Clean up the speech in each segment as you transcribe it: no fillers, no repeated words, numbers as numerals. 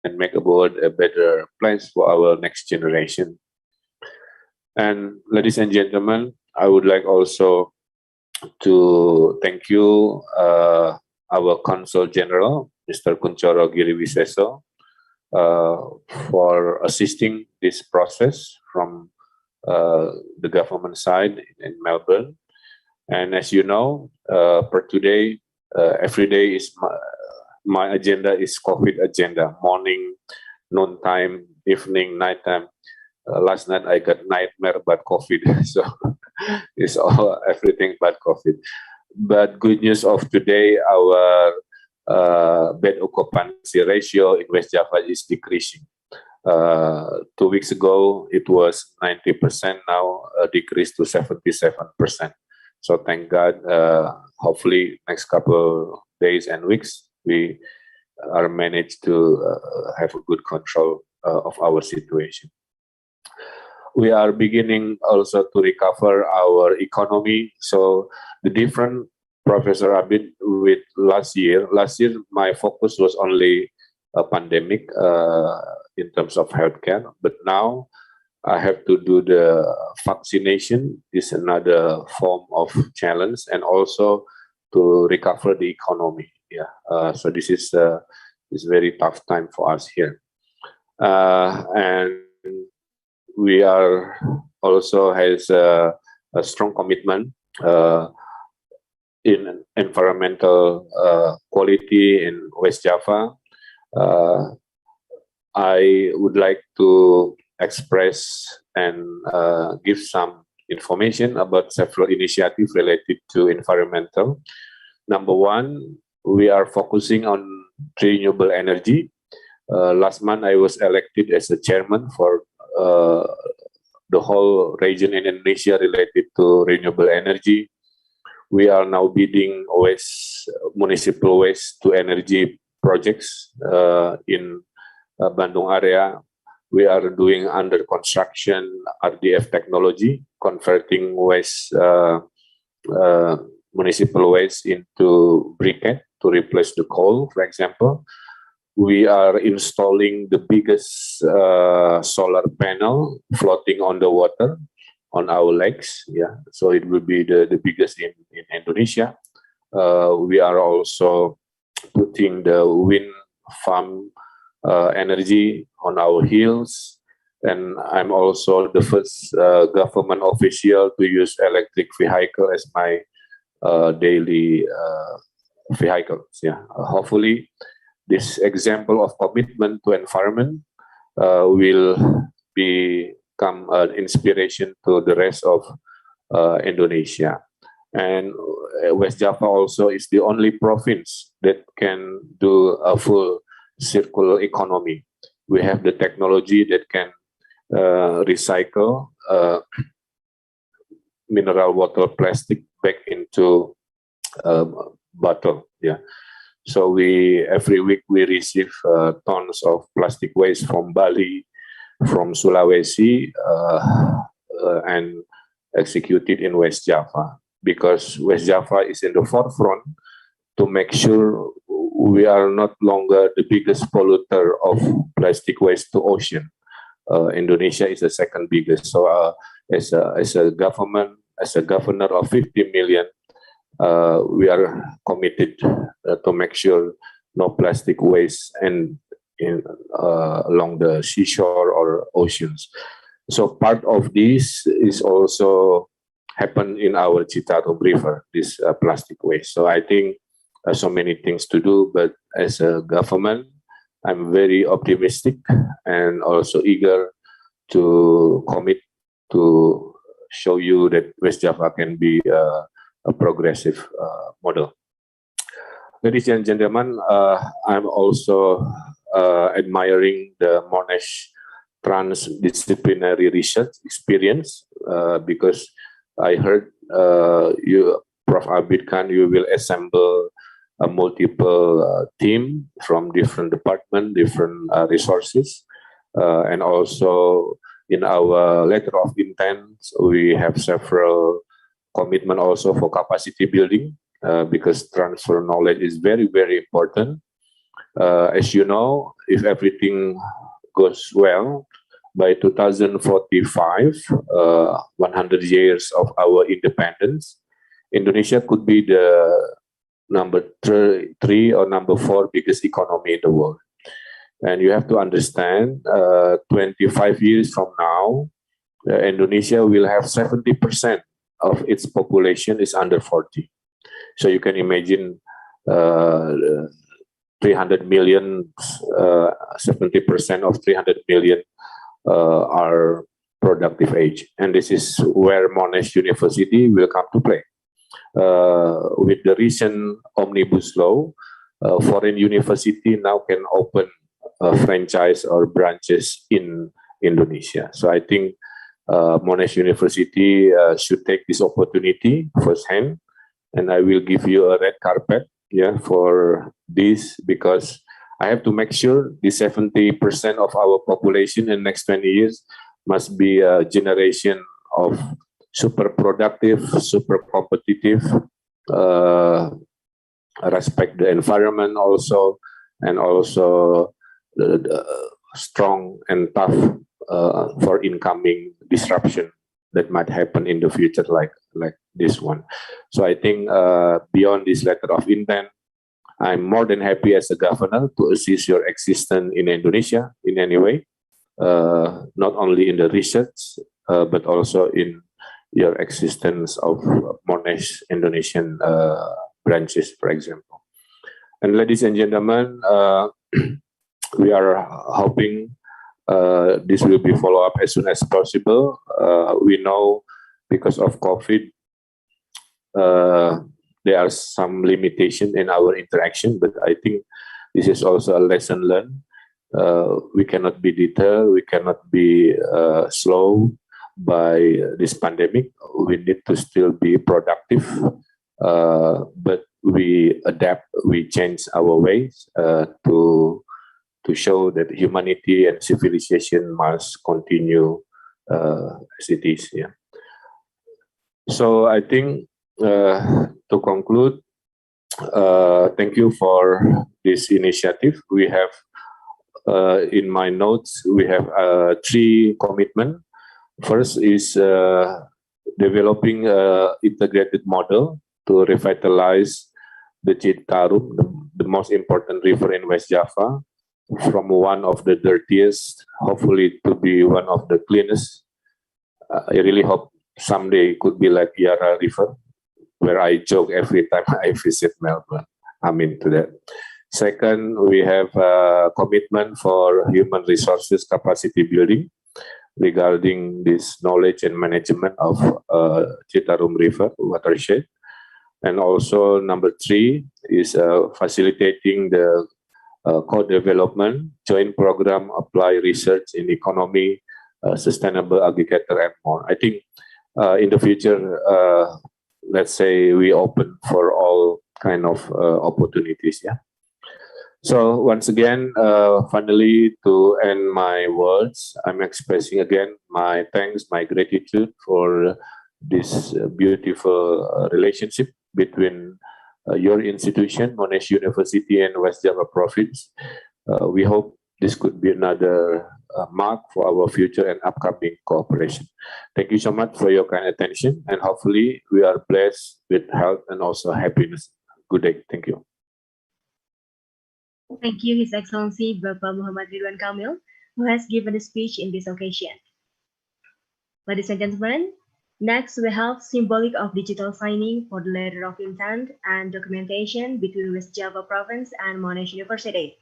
and make the world a better place for our next generation. And ladies and gentlemen, I would like also to thank you, our Consul General, Mr. Kuncoro Giri Waseso, for assisting this process from the government side in Melbourne. And as you know, per today, every day is my agenda is COVID agenda, morning, noontime, evening, nighttime. Last night I got nightmare about COVID, so it's all everything but COVID. But good news of today, our bed occupancy ratio in West Java is decreasing. 2 weeks ago it was 90%, now decreased to 77%. So thank God. Hopefully next couple days and weeks we are managed to have a good control of our situation. We are beginning also to recover our economy. So the different, Professor Abid, with last year. Last year, my focus was only a pandemic in terms of healthcare. But now I have to do the vaccination is another form of challenge, and also to recover the economy. Yeah. So this is very tough time for us here. And we are also has a strong commitment in environmental quality in West Java. I would like to express and give some information about several initiatives related to environmental. Number one, we are focusing on renewable energy. Last month, I was elected as a chairman for the whole region in Indonesia related to renewable energy. We are now bidding municipal waste to energy projects in Bandung area. We are doing under construction RDF technology, converting municipal waste into briquette to replace the coal, for example. We are installing the biggest solar panel floating on the water on our lakes. Yeah, so it will be the biggest in Indonesia. We are also putting the wind farm energy on our hills, and I'm also the first government official to use electric vehicle as my daily vehicles. Yeah, hopefully this example of commitment to environment will become an inspiration to the rest of Indonesia. And West Java also is the only province that can do a full circular economy. We have the technology that can recycle mineral water plastic back into bottle. Yeah. So every week we receive tons of plastic waste from Bali, from Sulawesi, and executed in West Java, because West Java is in the forefront to make sure we are not longer the biggest polluter of plastic waste to ocean. Indonesia is the second biggest. So as a government, as a governor of 50 million, we are committed to make sure no plastic waste along the seashore or oceans. So part of this is also happen in our Citarum River, this plastic waste. So I think so many things to do, but as a government, I'm very optimistic and also eager to commit to show you that West Java can be a progressive model. Ladies and gentlemen, I'm also admiring the Monash transdisciplinary research experience because I heard you, Prof. Abid, you will assemble a multiple team from different departments, different resources, and also in our letter of intent, we have several commitment also for capacity building because transfer knowledge is very, very important. As you know, if everything goes well, by 2045, 100 years of our independence, Indonesia could be the number three or number four biggest economy in the world. And you have to understand, 25 years from now, Indonesia will have 70% of its population is under 40. So you can imagine 300 million, 70% of 300 million are productive age. And this is where Monash University will come to play. With the recent omnibus law, foreign university now can open a franchise or branches in Indonesia. So I think Monash University should take this opportunity firsthand, and I will give you a red carpet, for this, because I have to make sure the 70% of our population in the next 20 years must be a generation of super productive, super competitive, respect the environment also, and also strong and tough for incoming disruption that might happen in the future, like this one. So I think beyond this letter of intent, I'm more than happy as a governor to assist your existence in Indonesia in any way, not only in the research, but also in your existence of Monash Indonesian branches, for example. And ladies and gentlemen, we are hoping this will be followed up as soon as possible. We know because of COVID, there are some limitation in our interaction, but I think this is also a lesson learned. We cannot be deterred, we cannot be slow by this pandemic. We need to still be productive, but we adapt, we change our ways to show that humanity and civilization must continue as it is. Yeah. So I think to conclude, thank you for this initiative. We have in my notes, we have 3 commitments. First is developing an integrated model to revitalize the Citarum, the most important river in West Java, from one of the dirtiest, hopefully to be one of the cleanest. I really hope someday it could be like Yara River, where I joke every time I visit Melbourne. I'm into that. Second, we have a commitment for human resources capacity building regarding this knowledge and management of Citarum River watershed. And also number 3 is facilitating the co-development, joint program, apply research in economy, sustainable agriculture, and more. I think in the future, let's say we open for all kind of opportunities. Yeah. So once again, finally, to end my words, I'm expressing again my thanks, my gratitude for this beautiful relationship between your institution, Monash University, and West Java Province. We hope this could be another mark for our future and upcoming cooperation. Thank you so much for your kind attention, and hopefully we are blessed with health and also happiness. Good day. Thank you. Thank you, His Excellency Bapak Muhammad Ridwan Kamil, who has given a speech in this occasion. Ladies and gentlemen, next we have symbolic of digital signing for the letter of intent and documentation between West Java Province and Monash University.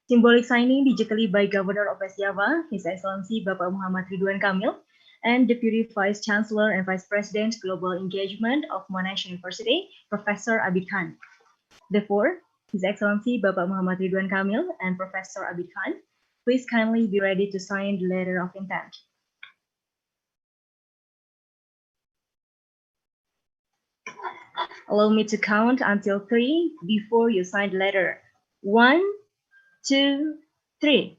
Symbolic signing digitally by Governor of West Java, His Excellency Bapak Muhammad Ridwan Kamil, and Deputy Vice-Chancellor and Vice President Global Engagement of Monash University, Professor Abid Khan. Therefore, His Excellency Bapak Muhammad Ridwan Kamil and Professor Abid Khan, please kindly be ready to sign the letter of intent. Allow me to count until 3 before you sign the letter. 1, 2, 3.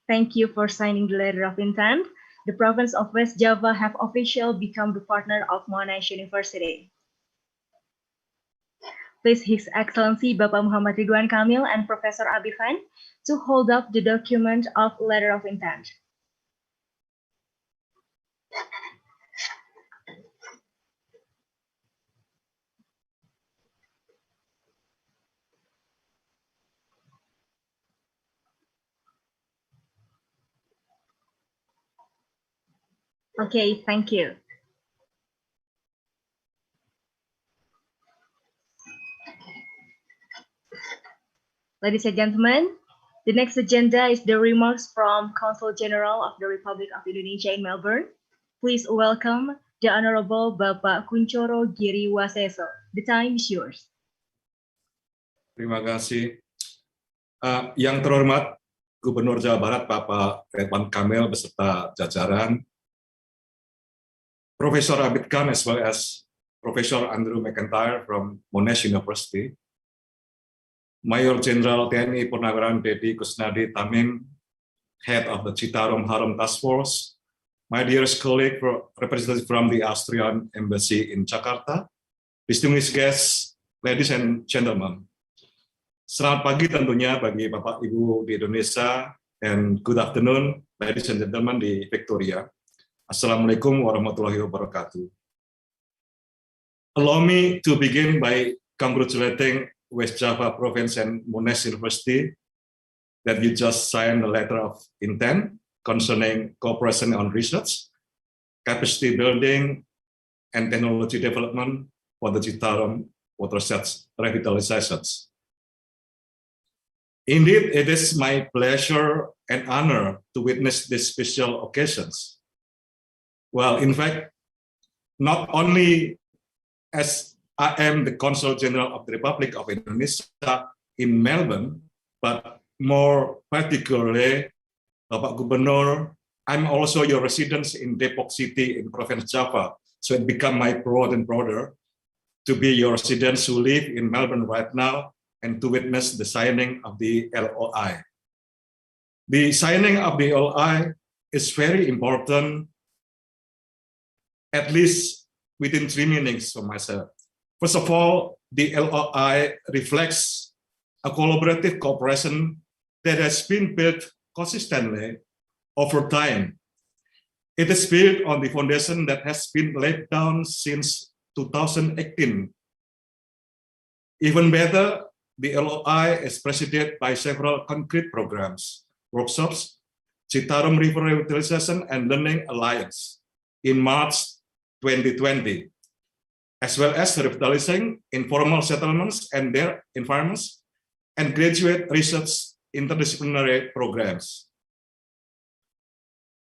Thank you for signing the letter of intent. The province of West Java have officially become the partner of Monash University. Please His Excellency Bapak Muhammad Ridwan Kamil and Professor Abid to hold up the document of letter of intent. Okay, thank you. Ladies and gentlemen, the next agenda is the remarks from Consul General of the Republic of Indonesia in Melbourne. Please welcome the Honorable Bapak Kuncoro Giri Waseso. The time is yours. Terima kasih. Yang terhormat Gubernur Jawa Barat Bapak Ridwan Kamil beserta jajaran, Profesor Abid as well as Professor Andrew McIntyre from Monash University, Mayor Jenderal TNI Purnawiran Dedi Kusnadi Tamim, Head of the Citarum Harum Task Force, my dearest colleague, representative from the Austrian Embassy in Jakarta, distinguished guests, ladies and gentlemen. Selamat pagi tentunya bagi Bapak Ibu di Indonesia, and good afternoon, ladies and gentlemen di Victoria. Assalamualaikum warahmatullahi wabarakatuh. Allow me to begin by congratulating West Java Province and Monash University that you just signed a letter of intent concerning cooperation on research, capacity building, and technology development for the Citarum watersheds revitalizations. Indeed, it is my pleasure and honor to witness these special occasions. Well, in fact, not only as I am the Consul General of the Republic of Indonesia in Melbourne, but more particularly, Bapak Gubernur, I'm also your resident in Depok City in Province Java, so it become my proud and prouder to be your residents who live in Melbourne right now and to witness the signing of the LOI. The signing of the LOI is very important, at least within three meanings for myself. First of all, the LOI reflects a collaborative cooperation that has been built consistently over time. It is built on the foundation that has been laid down since 2018. Even better, the LOI is preceded by several concrete programs, workshops, Citarum River Revitalization and Learning Alliance in March 2020, as well as revitalizing informal settlements and their environments and graduate research interdisciplinary programs.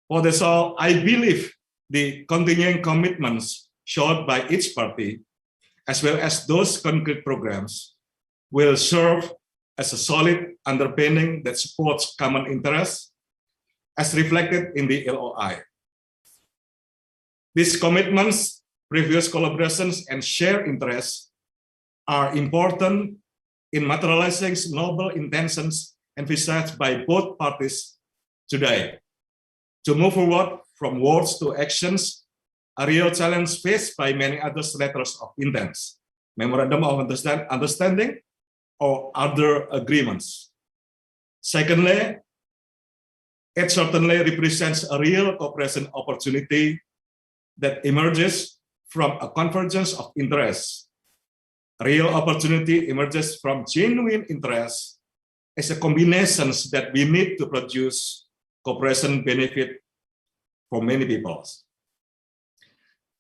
For this all, I believe the continuing commitments shown by each party, as well as those concrete programs, will serve as a solid underpinning that supports common interests, as reflected in the LOI. These commitments, previous collaborations, and shared interests are important in materializing noble intentions envisaged by both parties today. To move forward from words to actions, a real challenge faced by many other letters of intent, memorandum of understanding, or other agreements. Secondly, it certainly represents a real cooperation opportunity that emerges from a convergence of interests. A real opportunity emerges from genuine interests as a combinations that we need to produce cooperation benefit for many peoples.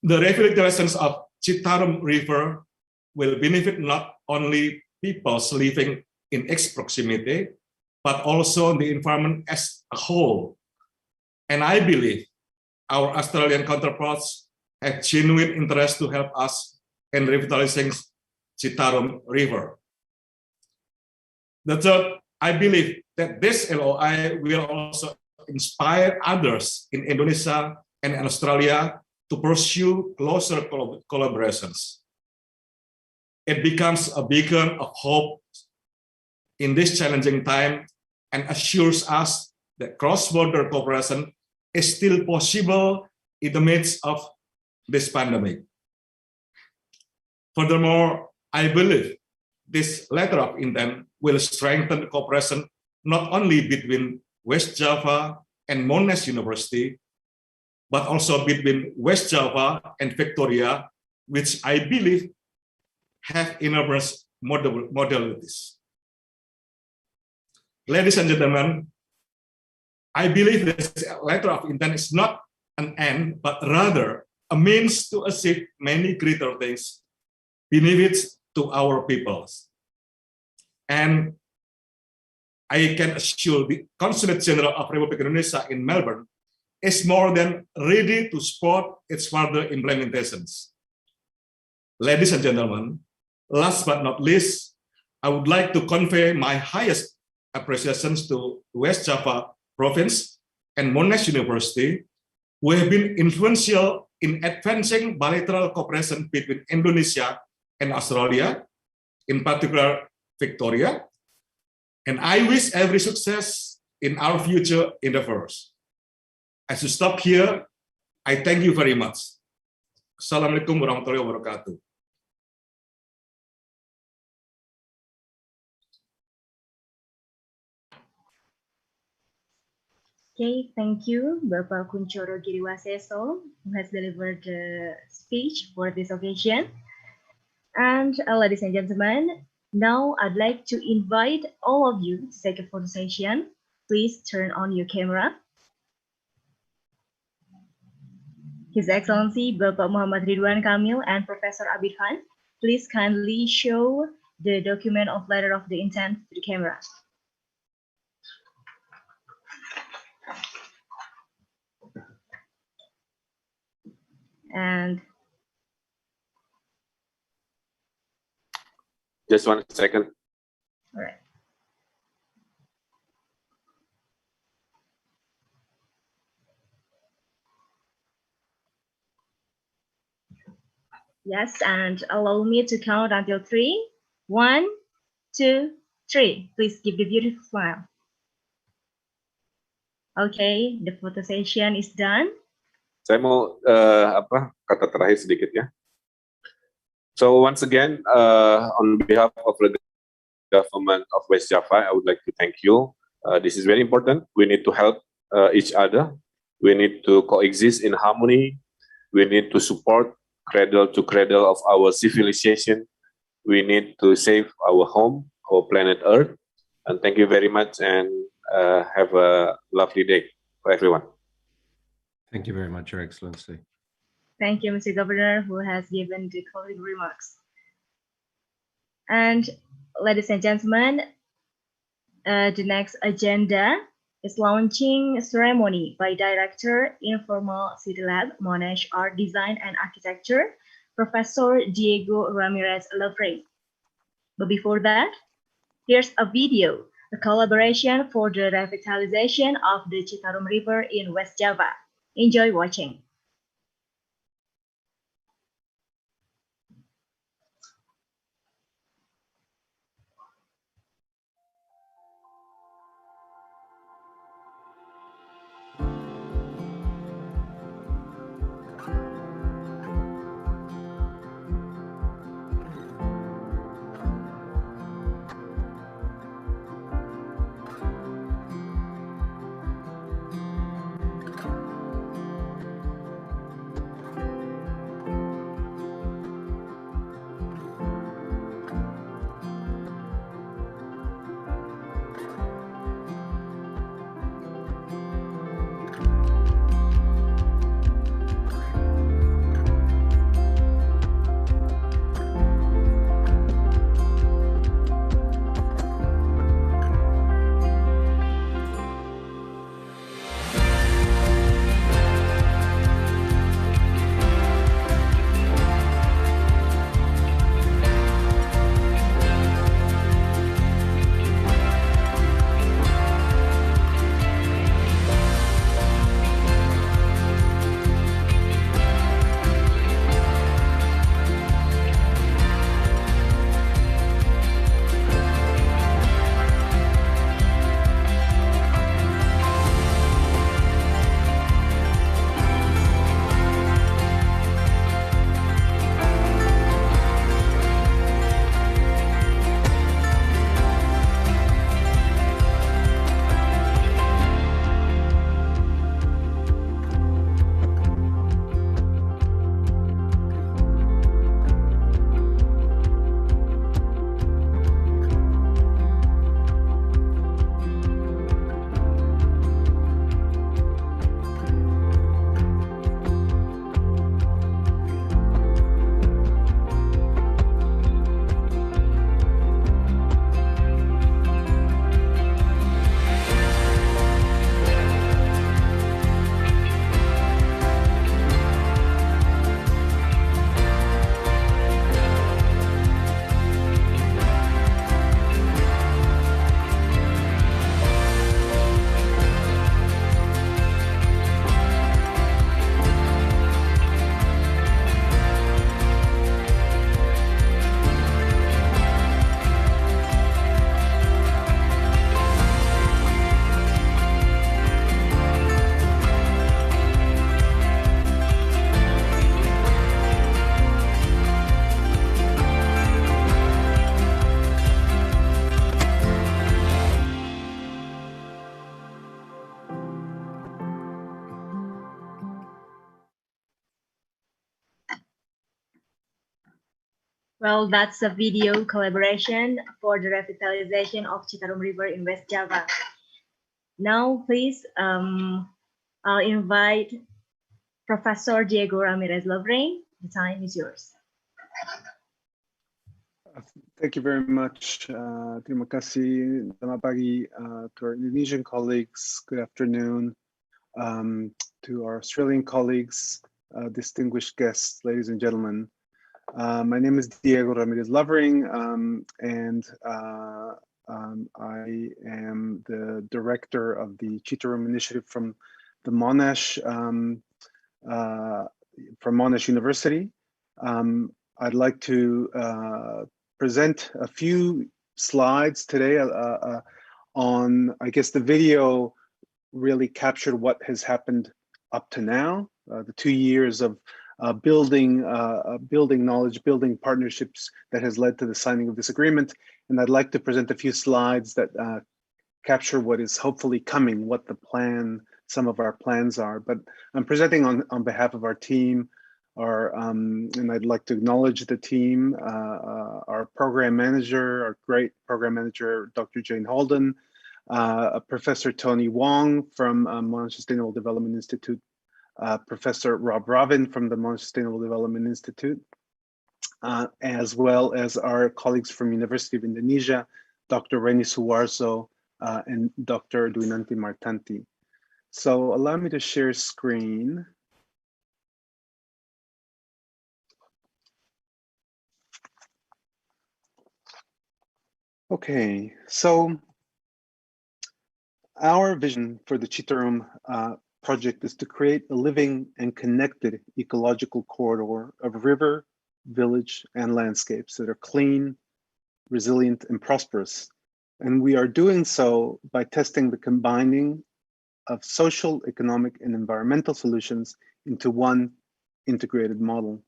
The revitalizations of Citarum River will benefit not only peoples living in its proximity, but also the environment as a whole. And I believe our Australian counterparts have genuine interest to help us in revitalizing Citarum River. The third, I believe that this LOI will also inspire others in Indonesia and in Australia to pursue closer collaborations. It becomes a beacon of hope in this challenging time and assures us that cross-border cooperation is still possible in the midst of this pandemic. Furthermore, I believe this letter of intent will strengthen cooperation not only between West Java and Monash University, but also between West Java and Victoria, which I believe have enormous modalities. Ladies and gentlemen, I believe this letter of intent is not an end, but rather a means to achieve many greater things, benefits to our peoples. And I can assure the Consulate General of Republic of Indonesia in Melbourne is more than ready to support its further implementations. Ladies and gentlemen, last but not least, I would like to convey my highest appreciations to West Java Province and Monash University, who have been influential in advancing bilateral cooperation between Indonesia and Australia, in particular Victoria. And I wish every success in our future endeavors. As you stop here, I thank you very much. Assalamualaikum warahmatullahi wabarakatuh. Okay, thank you, Bapak Kuncoro Giri Waseso, who has delivered the speech for this occasion. And ladies and gentlemen, now I'd like to invite all of you to take a photo session. Please turn on your camera. His Excellency Bapak Muhammad Ridwan Kamil and Professor Abid, please kindly show the document of letter of the intent to the camera. And just 1 second. all right. Yes, and allow me to count until 3. 1, 2, 3. Please give the beautiful smile. Okay, the photo session is done. Saya mau kata terakhir sedikit ya. So once again, on behalf of the government of West Java, I would like to thank you. This is very important. We need to help each other. We need to coexist in harmony. We need to support cradle to cradle of our civilization. We need to save our home, our planet Earth. And thank you very much, and have a lovely day for everyone. Thank you very much, Your Excellency. Thank you, Mr. Governor, who has given the closing remarks. And ladies and gentlemen, the next agenda is launching ceremony by Director Informal City Lab, Monash Art Design and Architecture, Professor Diego Ramirez Lefrey. But before that, here's a video, a collaboration for the revitalization of the Citarum River in West Java. Enjoy watching. Well, that's a video collaboration for the revitalization of Citarum River in West Java. Now, please, I'll invite Professor Diego Ramirez Lovrain. The time is yours. Thank you very much. Terima kasih. Selamat pagi to our Indonesian colleagues. Good afternoon to our Australian colleagues, distinguished guests, ladies and gentlemen. My name is Diego Ramirez Lovering, and I am the director of the Citarum initiative from the Monash University. I'd like to present a few slides today on, I guess the video really captured what has happened up to now, the 2 years of building knowledge, building partnerships that has led to the signing of this agreement. And I'd like to present a few slides that capture what is hopefully coming, what the plan, some of our plans are. But I'm presenting on behalf of our team, and I'd like to acknowledge the team, our program manager, our great program manager, Dr. Jane Holden, Professor Tony Wong from Monash Sustainable Development Institute, Professor Rob Robin from the Monash Sustainable Development Institute, as well as our colleagues from University of Indonesia, Dr. Reni Suwarso and Dr. Dwinanti Martanti. So allow me to share screen. Okay, so our vision for the Citarum project is to create a living and connected ecological corridor of river, village, and landscapes that are clean, resilient, and prosperous. And we are doing so by testing the combining of social, economic, and environmental solutions into one integrated model.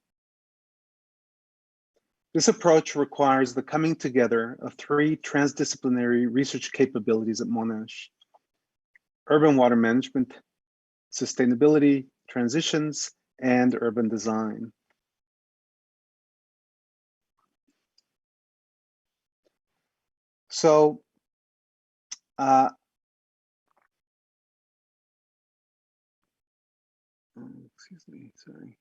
This approach requires the coming together of 3 transdisciplinary research capabilities at Monash: urban water management, sustainability, transitions, and urban design. So, excuse me, sorry.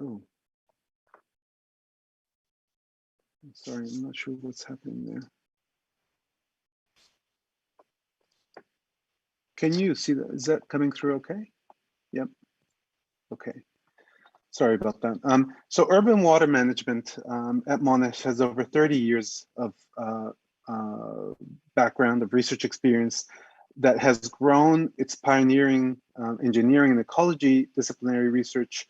Oh, I'm sorry, I'm not sure what's happening there. Can you see that? Is that coming through okay? Yep. Okay. Sorry about that. So urban water management at Monash has over 30 years of background of research experience that has grown its pioneering engineering and ecology disciplinary research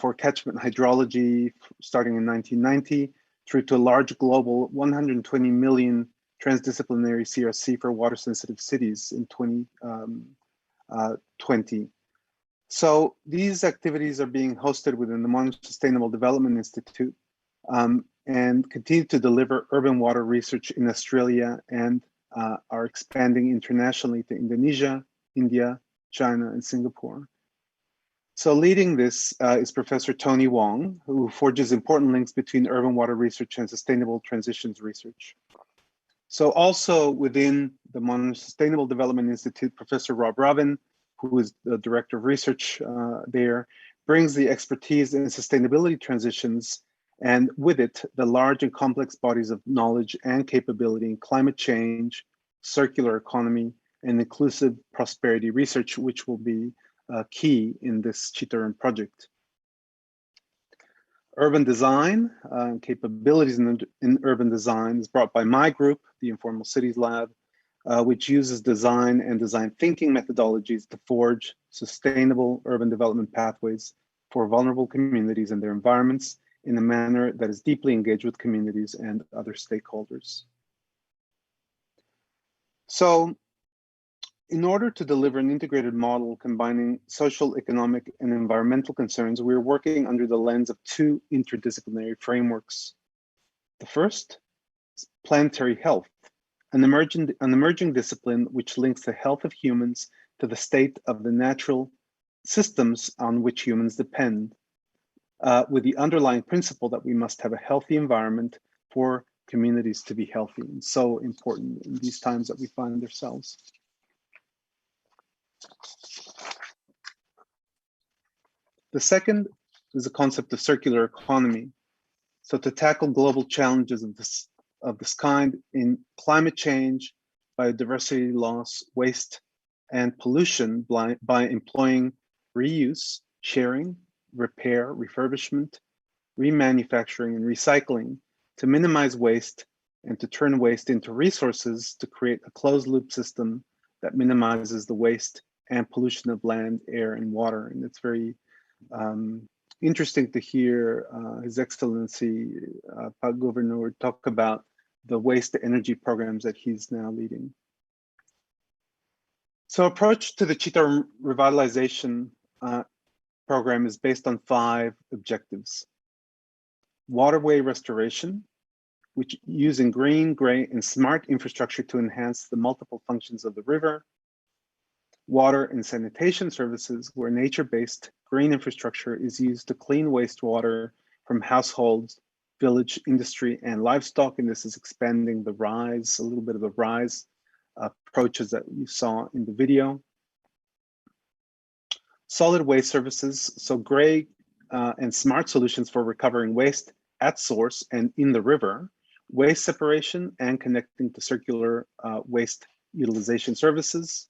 for catchment hydrology starting in 1990 through to a large global 120 million transdisciplinary CRC for water sensitive cities in 2020. So these activities are being hosted within the Monash Sustainable Development Institute and continue to deliver urban water research in Australia and are expanding internationally to Indonesia, India, China, and Singapore. So leading this is Professor Tony Wong, who forges important links between urban water research and sustainable transitions research. So also within the Monash Sustainable Development Institute, Professor Rob Robin, who is the director of research there, brings the expertise in sustainability transitions, and with it, the large and complex bodies of knowledge and capability in climate change, circular economy, and inclusive prosperity research, which will be key in this Citarum project. Urban design, capabilities in urban design is brought by my group, the Informal Cities Lab, which uses design and design thinking methodologies to forge sustainable urban development pathways for vulnerable communities and their environments in a manner that is deeply engaged with communities and other stakeholders. So, in order to deliver an integrated model combining social, economic, and environmental concerns, we're working under the lens of 2 interdisciplinary frameworks. The first is planetary health, an emerging discipline which links the health of humans to the state of the natural systems on which humans depend, with the underlying principle that we must have a healthy environment for communities to be healthy, and so important in these times that we find ourselves. The second is the concept of circular economy. So to tackle global challenges of this kind in climate change, biodiversity loss, waste, and pollution by employing reuse, sharing, repair, refurbishment, remanufacturing, and recycling to minimize waste and to turn waste into resources to create a closed loop system that minimizes the waste and pollution of land, air, and water. And it's very interesting to hear His Excellency Pak Governor talk about the waste to energy programs that he's now leading. So approach to the Citarum Revitalization program is based on 5 objectives. Waterway restoration, which using green, gray, and smart infrastructure to enhance the multiple functions of the river. Water and sanitation services, where nature-based green infrastructure is used to clean wastewater from households, village, industry, and livestock. And this is expanding the RISE, a little bit of the RISE approaches that you saw in the video. Solid waste services, so gray and smart solutions for recovering waste at source and in the river, waste separation and connecting to circular waste utilization services.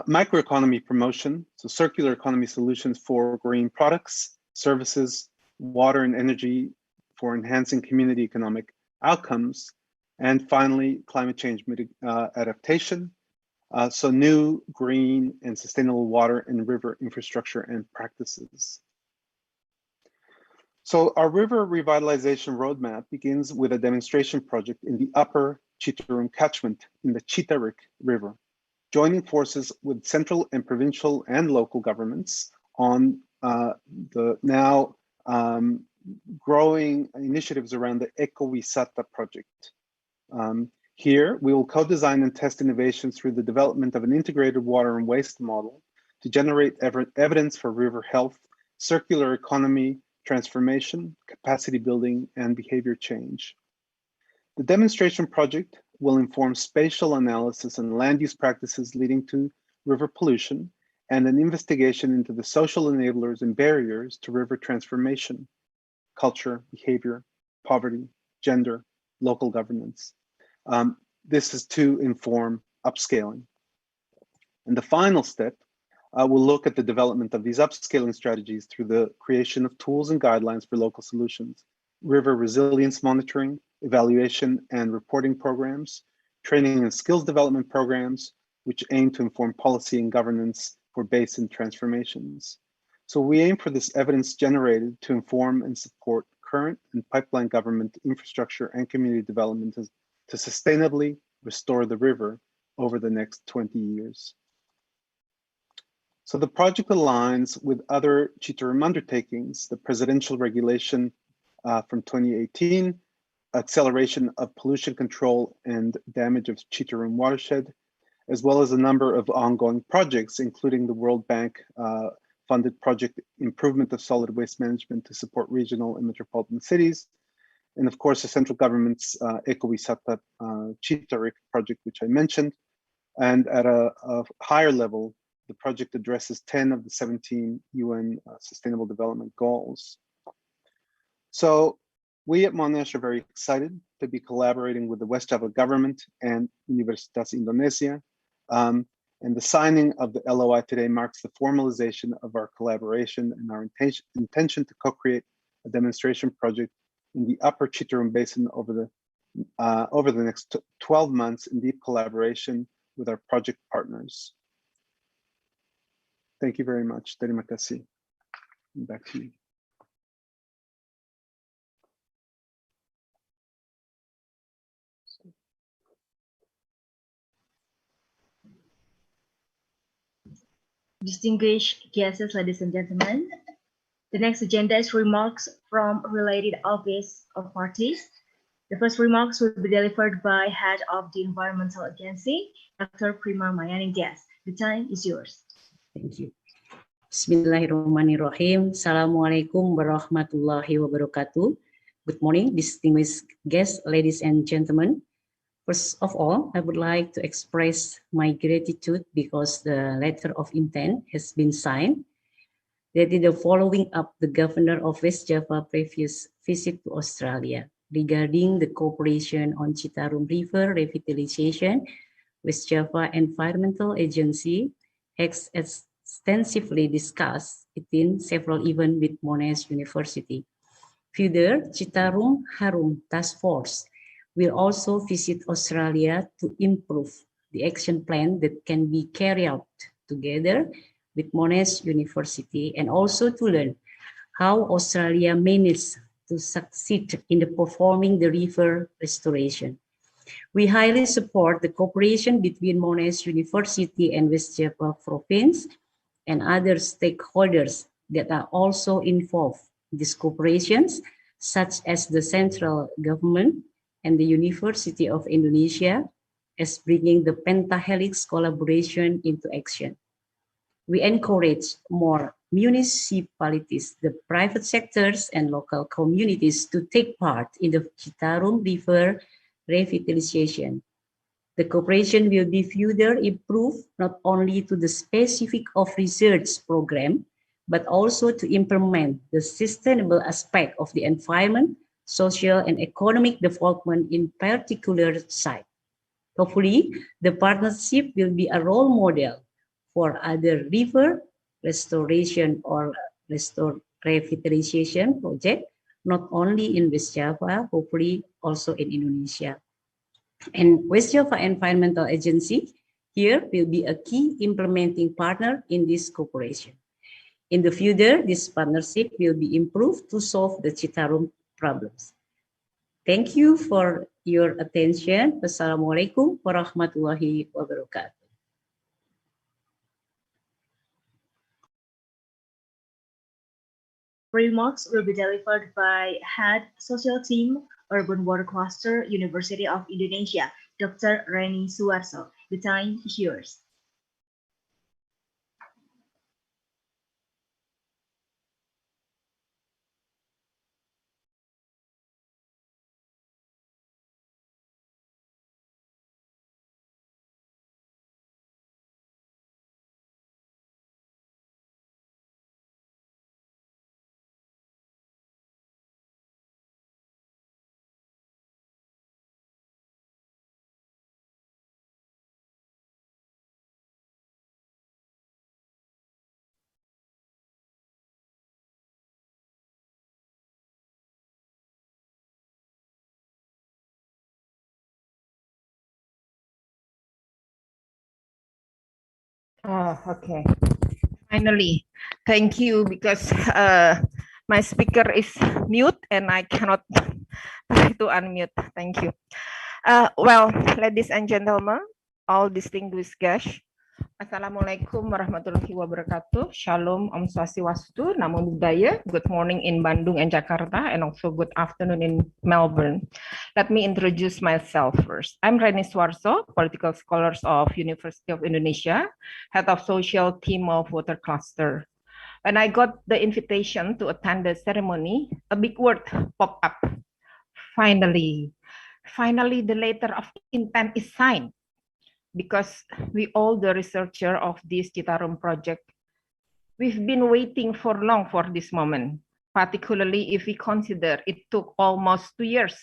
Microeconomy promotion, so circular economy solutions for green products, services, water and energy for enhancing community economic outcomes. And finally, climate change adaptation, so new green and sustainable water and river infrastructure and practices. So our river revitalization roadmap begins with a demonstration project in the upper Citarum catchment in the Citarum River, joining forces with central and provincial and local governments on the now growing initiatives around the Eco-Wisata project. Here, we will co-design and test innovations through the development of an integrated water and waste model to generate evidence for river health, circular economy, transformation, capacity building, and behavior change. The demonstration project will inform spatial analysis and land use practices leading to river pollution and an investigation into the social enablers and barriers to river transformation, culture, behavior, poverty, gender, local governance. This is to inform upscaling. And the final step will look at the development of these upscaling strategies through the creation of tools and guidelines for local solutions, river resilience monitoring, evaluation and reporting programs, training and skills development programs, which aim to inform policy and governance for basin transformations. So we aim for this evidence generated to inform and support current and pipeline government infrastructure and community development to sustainably restore the river over the next 20 years. So the project aligns with other Citarum undertakings, the presidential regulation from 2018, acceleration of pollution control and damage of Citarum watershed, as well as a number of ongoing projects, including the World Bank funded project improvement of solid waste management to support regional and metropolitan cities. And of course, the central government's Eco-Wisata Citarum project, which I mentioned. And at a higher level, the project addresses 10 of the 17 UN Sustainable Development Goals. So we at Monash are very excited to be collaborating with the West Java government and Universitas Indonesia. And the signing of the LOI today marks the formalization of our collaboration and our intention to co-create a demonstration project in the upper Citarum Basin over the next 12 months in deep collaboration with our project partners. Thank you very much. Terima kasih. Back to you. Distinguished guests, ladies and gentlemen, the next agenda is remarks from related office of parties. The first remarks will be delivered by Head of the Environmental Agency, Dr. Prima Mayaningtias. The time is yours. Thank you. Bismillahirrahmanirrahim. Assalamualaikum warahmatullahi wabarakatuh. Good morning, distinguished guests, ladies and gentlemen. First of all, I would like to express my gratitude because the letter of intent has been signed. That is the following up the Governor of West Java previous visit to Australia regarding the cooperation on Citarum River revitalization. West Java Environmental Agency has extensively discussed it in several events with Monash University. Further, Citarum Harum Task Force will also visit Australia to improve the action plan that can be carried out together with Monash University and also to learn how Australia managed to succeed in performing the river restoration. We highly support the cooperation between Monash University and West Java Province and other stakeholders that are also involved in these cooperations, such as the central government and the University of Indonesia, as bringing the pentahelix collaboration into action. We encourage more municipalities, the private sectors and local communities to take part in the Citarum River revitalization. The cooperation will be further improved not only to the specific of research program, but also to implement the sustainable aspect of the environment, social and economic development in particular site. Hopefully, the partnership will be a role model for other river restoration or revitalization project, not only in West Java, hopefully also in Indonesia. And West Java Environmental Agency here will be a key implementing partner in this cooperation. In the future, this partnership will be improved to solve the Citarum problems. Thank you for your attention. Wassalamualaikum warahmatullahi wabarakatuh. Remarks will be delivered by Head Social Team, Urban Water Cluster, University of Indonesia, Dr. Reni Suwarso. The time is yours. Oh, okay. Finally, thank you because my speaker is mute and I cannot try to unmute. Thank you. Well, ladies and gentlemen, all distinguished guests, Assalamualaikum warahmatullahi wabarakatuh. Shalom, Om Swastiastu, Namo Buddhaya. Good morning in Bandung and Jakarta, and also good afternoon in Melbourne. Let me introduce myself first. I'm Reni Suwarso, Political Scholars of University of Indonesia, Head of Social Team of Water Cluster. When I got the invitation to attend the ceremony, a big word popped up. Finally, the letter of intent is signed. Because we all the researcher of this Citarum project, we've been waiting for long for this moment, particularly if we consider it took almost 2 years.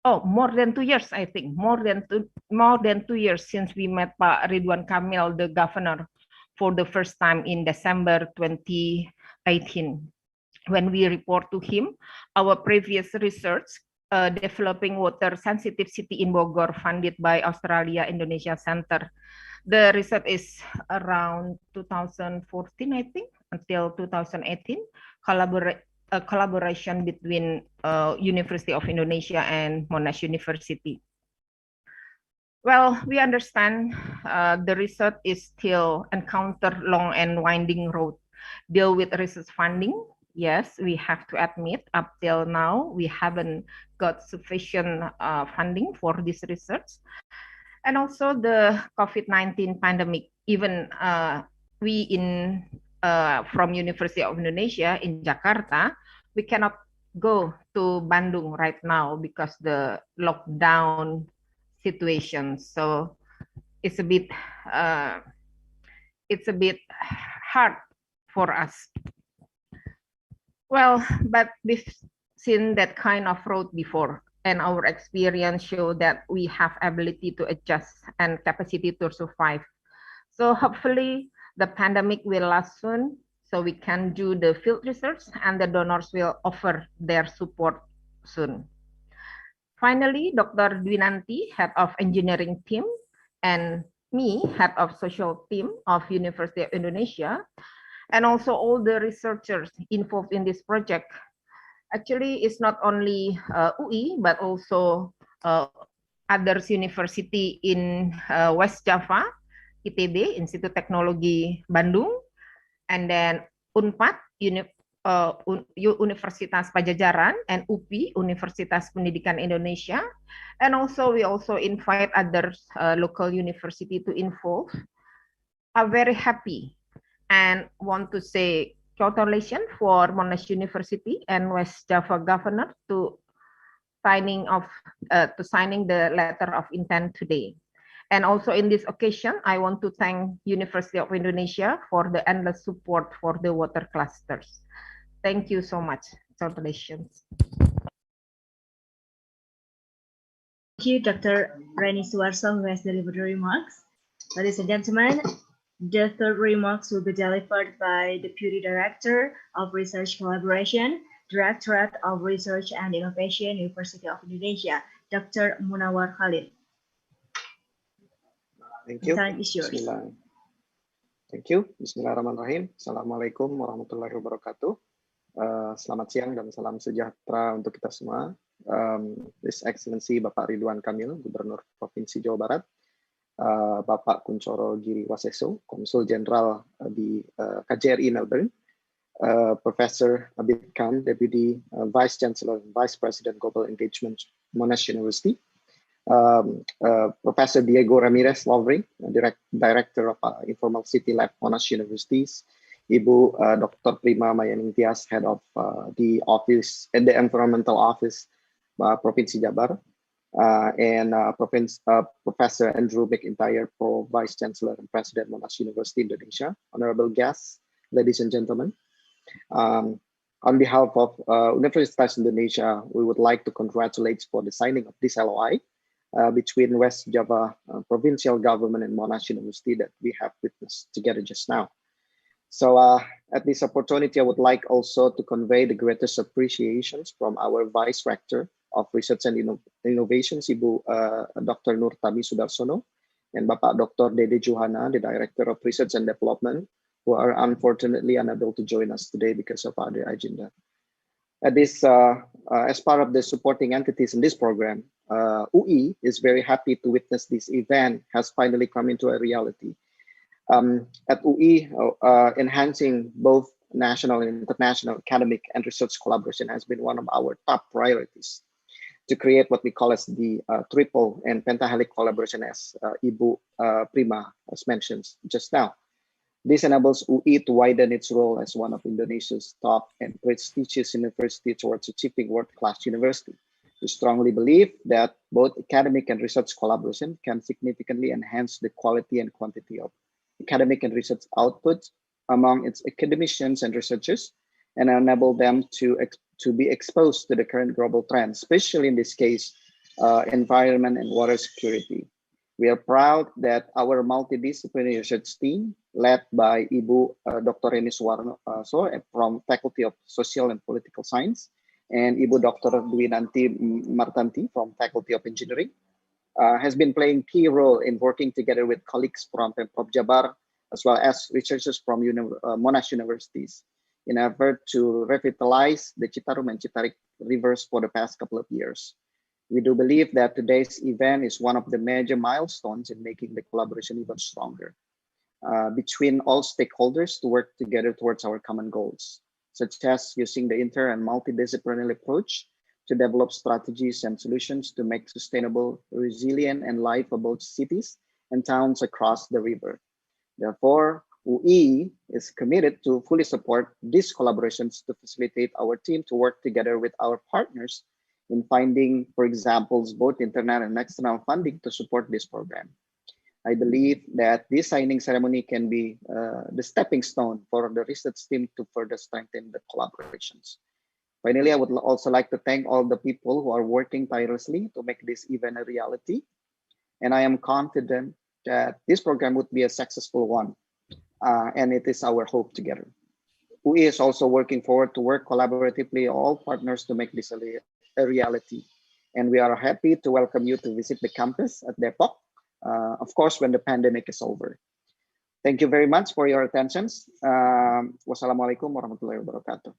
Oh, more than 2 years, I think, more than 2 years since we met Pak Ridwan Kamil, the governor, for the first time in December 2018. When we report to him our previous research, developing water sensitive city in Bogor, funded by Australia Indonesia Center. The research is around 2014, I think, until 2018. Collaboration between University of Indonesia and Monash University. Well, we understand the research is still encounter long and winding road. Deal with research funding. Yes, we have to admit up till now we haven't got sufficient funding for this research. And also the COVID-19 pandemic, even we in from University of Indonesia in Jakarta, we cannot go to Bandung right now because the lockdown situation. So it's a bit hard for us. Well, but we've seen that kind of road before, and our experience show that we have ability to adjust and capacity to survive. So hopefully the pandemic will last soon, so we can do the field research and the donors will offer their support soon. Finally, Dr. Dwinanti, head of engineering team, and me, head of social team of University of Indonesia, and also all the researchers involved in this project. Actually, it's not only UI, but also others university in West Java, ITB, Institut Teknologi Bandung, and then UNPAD, Universitas Pajajaran, and UPI, Universitas Pendidikan Indonesia. And also we also invite other local university to involve. Are very happy and want to say congratulations for Monash University and West Java Governor to signing the letter of intent today. And also in this occasion, I want to thank University of Indonesia for the endless support for the water clusters. Thank you so much. Congratulations. Thank you, Dr. Reni Suwarso, who has delivered the remarks. Ladies and gentlemen, the third remarks will be delivered by Deputy Director of Research Collaboration, Directorate of Research and Innovation, University of Indonesia, Dr. Munawar Khalil. Thank you. The time is yours. Thank you. Bismillahirrahmanirrahim. Assalamualaikum warahmatullahi wabarakatuh. Selamat siang dan salam sejahtera untuk kita semua. His Excellency Bapak Ridwan Kamil, Gubernur Provinsi Jawa Barat, Bapak Kuncoro Giri Waseso, Consul Jenderal di KJRI Melbourne, Professor Abid Khan, Deputy Vice-Chancellor and Vice President Global Engagement, Monash University, Professor Diego Ramirez Lovering, Director of Informal City Lab, Monash Universities, Ibu Dr. Prima Mayaningtias, Head of the Office and the Environmental Office, Provinsi Jabar, and Professor Andrew McIntyre, Vice-Chancellor and President Monash University, Indonesia, honorable guests, ladies and gentlemen. On behalf of Universitas Indonesia, we would like to congratulate for the signing of this LOI between West Java Provincial Government and Monash University that we have witnessed together just now. So at this opportunity, I would like also to convey the greatest appreciations from our Vice Rector of Research and Innovations, Ibu Dr. Nur Tami Sudarsono, and Bapak Dr. Dede Juhana, the Director of Research and Development, who are unfortunately unable to join us today because of other agenda. At this, as part of the supporting entities in this program, UI is very happy to witness this event has finally come into a reality. At UI, enhancing both national and international academic and research collaboration has been one of our top priorities to create what we call as the triple and pentahelic collaboration, as Ibu Prima has mentioned just now. This enables UI to widen its role as one of Indonesia's top and prestigious university towards achieving world-class university. We strongly believe that both academic and research collaboration can significantly enhance the quality and quantity of academic and research output among its academicians and researchers, and enable them to be exposed to the current global trends, especially in this case, environment and water security. We are proud that our multidisciplinary research team, led by Ibu Dr. Reni Suwarso from Faculty of Social and Political Science, and Ibu Dr. Dwinanti Martanti from Faculty of Engineering, has been playing key role in working together with colleagues from Pemprov Jabar, as well as researchers from Monash Universities, in an effort to revitalize the Citarum and Citarum rivers for the past couple of years. We do believe that today's event is one of the major milestones in making the collaboration even stronger between all stakeholders to work together towards our common goals, such as using the inter and multidisciplinary approach to develop strategies and solutions to make sustainable, resilient, and livable cities and towns across the river. Therefore, UI is committed to fully support these collaborations to facilitate our team to work together with our partners in finding, for example, both internal and external funding to support this program. I believe that this signing ceremony can be the stepping stone for the research team to further strengthen the collaborations. Finally, I would also like to thank all the people who are working tirelessly to make this event a reality. And I am confident that this program would be a successful one. And it is our hope together. UI is also working forward to work collaboratively all partners to make this a reality. And we are happy to welcome you to visit the campus at Depok, of course, when the pandemic is over. Thank you very much for your attention. Wassalamualaikum warahmatullahi wabarakatuh.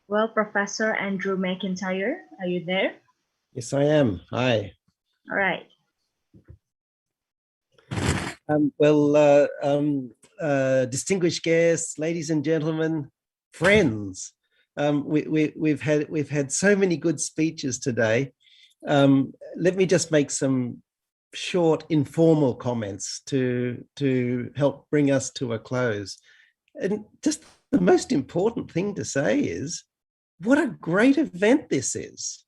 Well, Professor Andrew McIntyre, are you there? Yes, I am. Hi. All right. Distinguished guests, ladies and gentlemen, friends, we've had so many good speeches today. Let me just make some short, informal comments to help bring us to a close. And just the most important thing to say is, what a great event this is.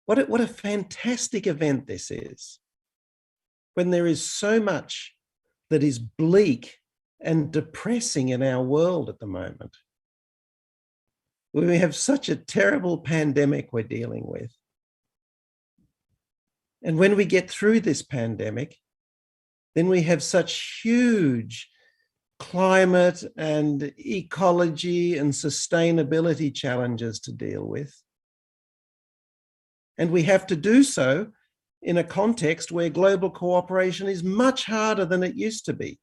What a fantastic event this is. When there is so much that is bleak and depressing in our world at the moment. When we have such a terrible pandemic we're dealing with. And when we get through this pandemic, then we have such huge climate and ecology and sustainability challenges to deal with. And we have to do so in a context where global cooperation is much harder than it used to be.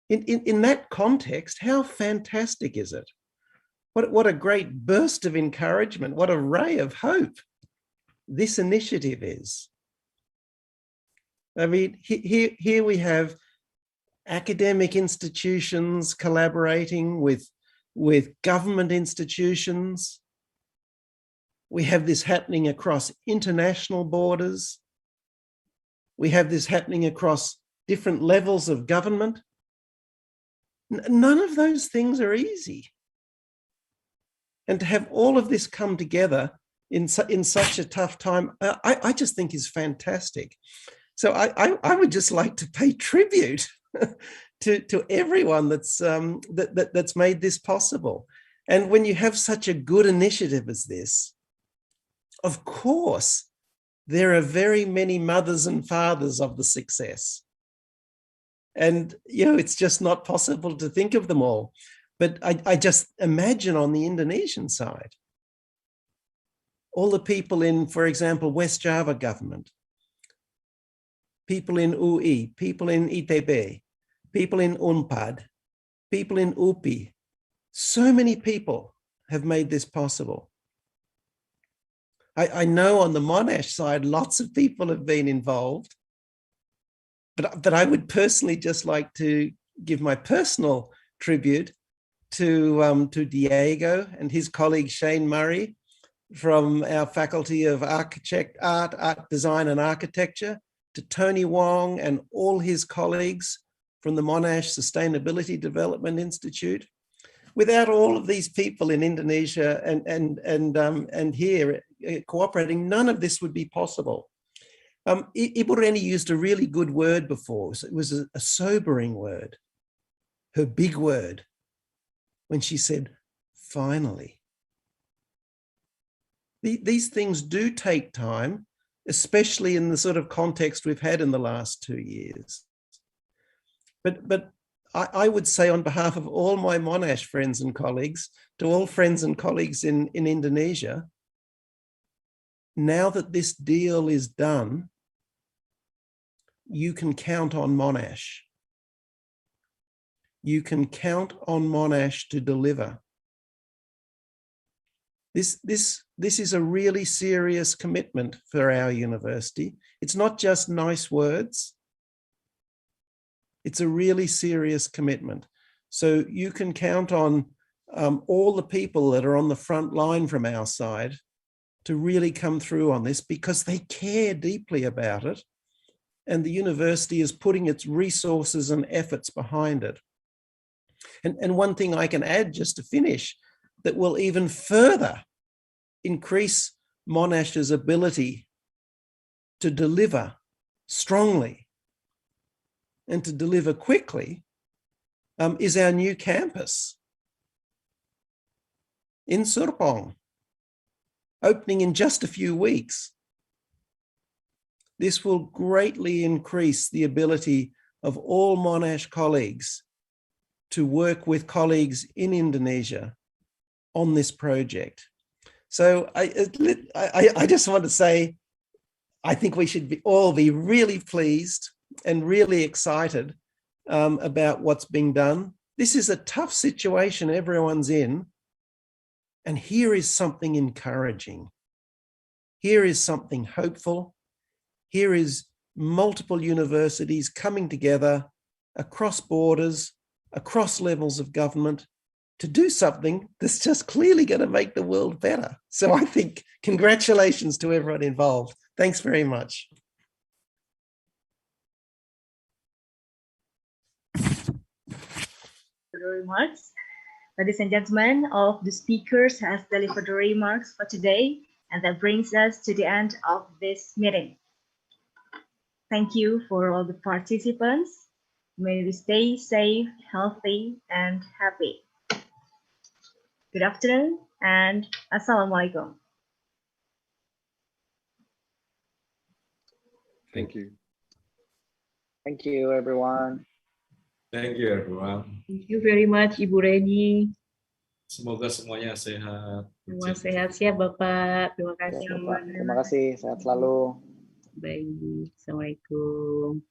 In that context, how fantastic is it? What a great burst of encouragement, what a ray of hope this initiative is. I mean, here we have academic institutions collaborating with government institutions. We have this happening across international borders. We have this happening across different levels of government. None of those things are easy. And to have all of this come together in such a tough time, I just think is fantastic. So I would just like to pay tribute to everyone that's made this possible. And when you have such a good initiative as this, of course, there are very many mothers and fathers of the success. And, you know, it's just not possible to think of them all. But I just imagine on the Indonesian side, all the people in, for example, West Java government, people in UI, people in ITB, people in UNPAD, people in UPI. So many people have made this possible. I know on the Monash side, lots of people have been involved, but I would personally just like to give my personal tribute to Diego and his colleague Shane Murray from our Faculty of Art, Design and Architecture, to Tony Wong and all his colleagues from the Monash Sustainability Development Institute. Without all of these people in Indonesia and here cooperating, none of this would be possible. Ibu Reni used a really good word before. It was a sobering word, her big word, when she said, finally. These things do take time, especially in the sort of context we've had in the last 2 years. But I would say on behalf of all my Monash friends and colleagues, to all friends and colleagues in Indonesia, now that this deal is done, you can count on Monash. You can count on Monash to deliver. This is a really serious commitment for our university. It's not just nice words. It's a really serious commitment. So you can count on all the people that are on the front line from our side to really come through on this, because they care deeply about it. And the university is putting its resources and efforts behind it. And one thing I can add just to finish, that will even further increase Monash's ability to deliver strongly and to deliver quickly, is our new campus in Serpong, opening in just a few weeks. This will greatly increase the ability of all Monash colleagues to work with colleagues in Indonesia on this project. So I just want to say, I think we should all be really pleased and really excited about what's being done. This is a tough situation everyone's in. And here is something encouraging. Here is something hopeful. Here is multiple universities coming together across borders, across levels of government to do something that's just clearly going to make the world better. So I think congratulations to everyone involved. Thanks very much. The remarks. Ladies and gentlemen, all of the speakers has delivered the remarks for today, and that brings us to the end of this meeting. Thank you for all the participants. May we stay safe, healthy, and happy. Good afternoon and Assalamualaikum. Thank you. Thank you, everyone. Thank you, everyone. Thank you very much, Ibu Reni. Semoga semuanya sehat. Semua sehat ya, Bapak. Terima Ya, kasih. Bapak. Terima kasih. Sehat selalu. Baik. Assalamualaikum.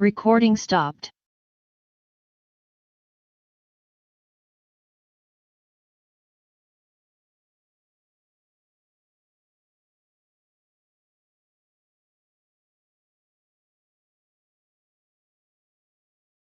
Recording stopped.